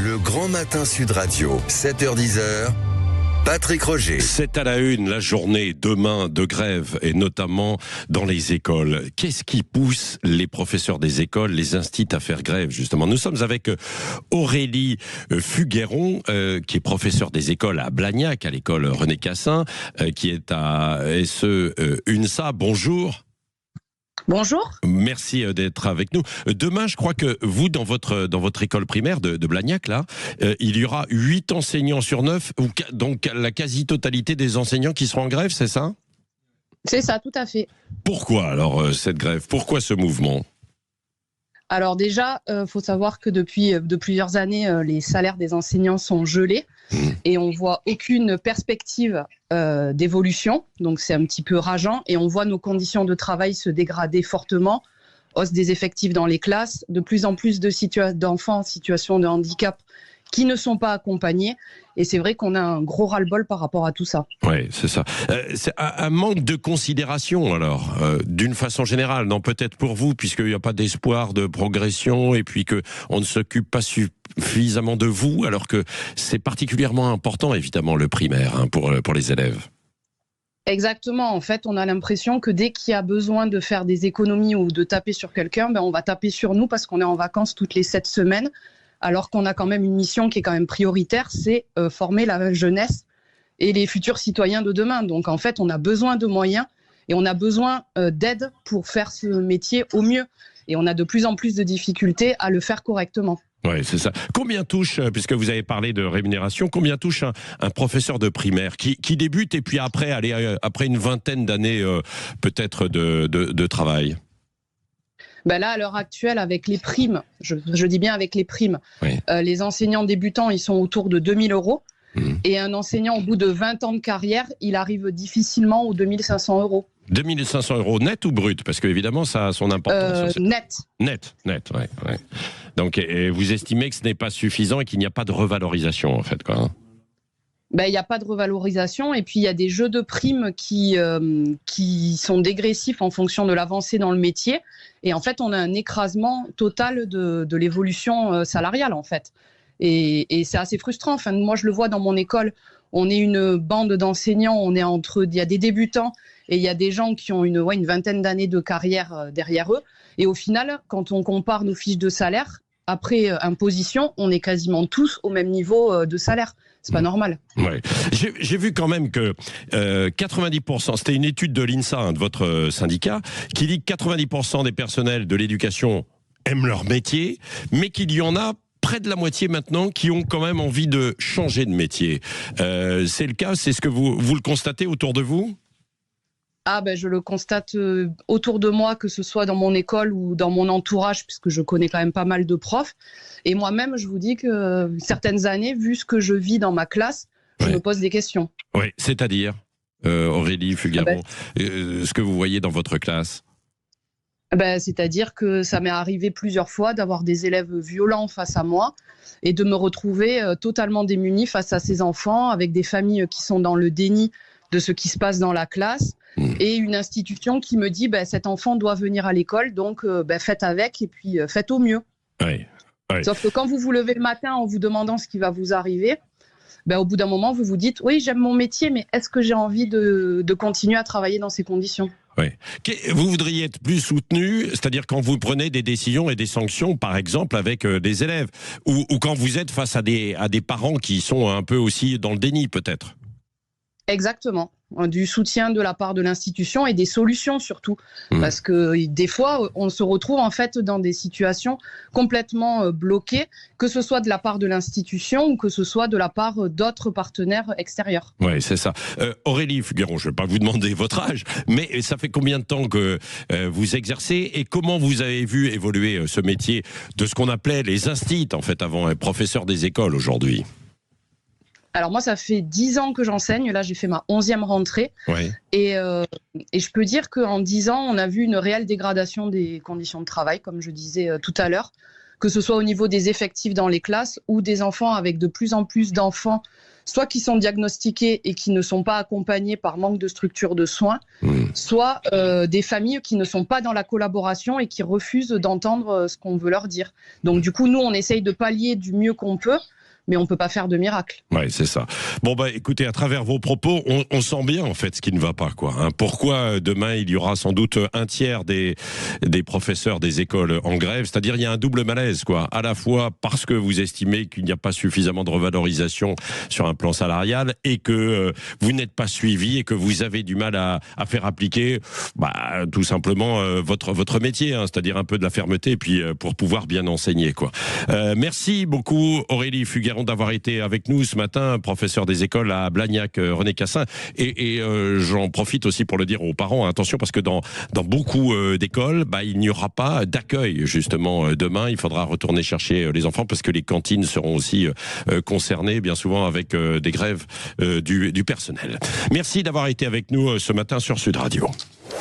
Le Grand Matin Sud Radio, 7h-10h, Patrick Roger. C'est à la une, la journée demain de grève, et notamment dans les écoles. Qu'est-ce qui pousse les professeurs des écoles, les instituts à faire grève, justement? Nous sommes avec Aurélie Fugueron, qui est professeure des écoles à Blagnac, à l'école René Cassin, qui est à SE UNSA. Bonjour. Bonjour. Merci d'être avec nous. Demain, je crois que vous, dans votre école primaire de Blagnac, là, il y aura 8 enseignants sur 9, donc la quasi-totalité des enseignants qui seront en grève, c'est ça? C'est ça, tout à fait. Pourquoi alors cette grève? Pourquoi ce mouvement? Alors déjà, faut savoir que depuis de plusieurs années, les salaires des enseignants sont gelés et on voit aucune perspective d'évolution. Donc c'est un petit peu rageant et on voit nos conditions de travail se dégrader fortement. Hausse des effectifs dans les classes, de plus en plus d'enfants en situation de handicap qui ne sont pas accompagnés. Et c'est vrai qu'on a un gros ras-le-bol par rapport à tout ça. Oui, c'est ça. C'est un manque de considération, alors, d'une façon générale. Non, peut-être pour vous, puisqu'il n'y a pas d'espoir de progression et puis qu'on ne s'occupe pas suffisamment de vous, alors que c'est particulièrement important, évidemment, le primaire, hein, pour les élèves. Exactement. En fait, on a l'impression que dès qu'il y a besoin de faire des économies ou de taper sur quelqu'un, on va taper sur nous parce qu'on est en vacances toutes les 7 semaines. Alors qu'on a quand même une mission qui est quand même prioritaire, c'est former la jeunesse et les futurs citoyens de demain. Donc en fait, on a besoin de moyens et on a besoin d'aide pour faire ce métier au mieux. Et on a de plus en plus de difficultés à le faire correctement. Oui, c'est ça. Combien touche, puisque vous avez parlé de rémunération, combien touche un professeur de primaire qui débute et puis après une vingtaine d'années peut-être de travail? Là, à l'heure actuelle, avec les primes, je dis bien avec les primes, oui. Les enseignants débutants, ils sont autour de 2 000 €. Et un enseignant, au bout de 20 ans de carrière, il arrive difficilement aux 2 500 €. 2 500 € net ou brut? Parce qu'évidemment, ça a son importance. Net. Net, ouais. Donc, et vous estimez que ce n'est pas suffisant et qu'il n'y a pas de revalorisation, en fait, quoi, hein? Il n'y a pas de revalorisation et puis il y a des jeux de primes qui sont dégressifs en fonction de l'avancée dans le métier. Et en fait, on a un écrasement total de l'évolution salariale, en fait. Et c'est assez frustrant. Enfin, moi, je le vois dans mon école. On est une bande d'enseignants. Il y a des débutants et il y a des gens qui ont une vingtaine d'années de carrière derrière eux. Et au final, quand on compare nos fiches de salaire, après imposition, on est quasiment tous au même niveau de salaire. C'est pas normal. Ouais. J'ai vu quand même que 90%, c'était une étude de l'INSA, hein, de votre syndicat, qui dit que 90% des personnels de l'éducation aiment leur métier, mais qu'il y en a près de la moitié maintenant qui ont quand même envie de changer de métier. C'est le cas? C'est ce que vous le constatez autour de vous? Je le constate autour de moi, que ce soit dans mon école ou dans mon entourage, puisque je connais quand même pas mal de profs. Et moi-même, je vous dis que certaines années, vu ce que je vis dans ma classe, je me pose des questions. Oui, c'est-à-dire, Aurélie Fugueron, ce que vous voyez dans votre classe? C'est-à-dire que ça m'est arrivé plusieurs fois d'avoir des élèves violents face à moi et de me retrouver totalement démunie face à ces enfants, avec des familles qui sont dans le déni de ce qui se passe dans la classe, et une institution qui me dit cet enfant doit venir à l'école, donc faites avec et puis faites au mieux. Oui. Sauf que quand vous vous levez le matin en vous demandant ce qui va vous arriver, au bout d'un moment vous vous dites oui, j'aime mon métier, mais est-ce que j'ai envie de continuer à travailler dans ces conditions? Oui. Vous voudriez être plus soutenu, c'est-à-dire quand vous prenez des décisions et des sanctions, par exemple avec des élèves, ou quand vous êtes face à des parents qui sont un peu aussi dans le déni, peut-être? Exactement. Du soutien de la part de l'institution et des solutions surtout. Parce que des fois, on se retrouve en fait dans des situations complètement bloquées, que ce soit de la part de l'institution ou que ce soit de la part d'autres partenaires extérieurs. Oui, c'est ça. Aurélie Fugueron, je ne vais pas vous demander votre âge, mais ça fait combien de temps que vous exercez et comment vous avez vu évoluer ce métier de ce qu'on appelait les instits, en fait, avant, professeur des écoles aujourd'hui? Alors moi, ça fait 10 ans que j'enseigne. Là, j'ai fait ma 11e rentrée. Ouais. Et je peux dire qu'en 10 ans, on a vu une réelle dégradation des conditions de travail, comme je disais tout à l'heure, que ce soit au niveau des effectifs dans les classes ou des enfants, avec de plus en plus d'enfants soit qui sont diagnostiqués et qui ne sont pas accompagnés par manque de structure de soins, soit des familles qui ne sont pas dans la collaboration et qui refusent d'entendre ce qu'on veut leur dire. Donc du coup, nous, on essaye de pallier du mieux qu'on peut, mais on ne peut pas faire de miracle. Ouais, c'est ça. Bon, écoutez, à travers vos propos, on sent bien, en fait, ce qui ne va pas, quoi. Pourquoi demain, il y aura sans doute un tiers des professeurs des écoles en grève? C'est-à-dire, il y a un double malaise, quoi. À la fois parce que vous estimez qu'il n'y a pas suffisamment de revalorisation sur un plan salarial et que vous n'êtes pas suivi et que vous avez du mal à faire appliquer, tout simplement, votre métier, c'est-à-dire un peu de la fermeté et puis pour pouvoir bien enseigner, quoi. Merci beaucoup, Aurélie Fugger, d'avoir été avec nous ce matin, professeur des écoles à Blagnac, René Cassin. Et j'en profite aussi pour le dire aux parents, attention, parce que dans beaucoup d'écoles, il n'y aura pas d'accueil justement demain. Il faudra retourner chercher les enfants parce que les cantines seront aussi concernées, bien souvent avec des grèves du personnel. Merci d'avoir été avec nous ce matin sur Sud Radio.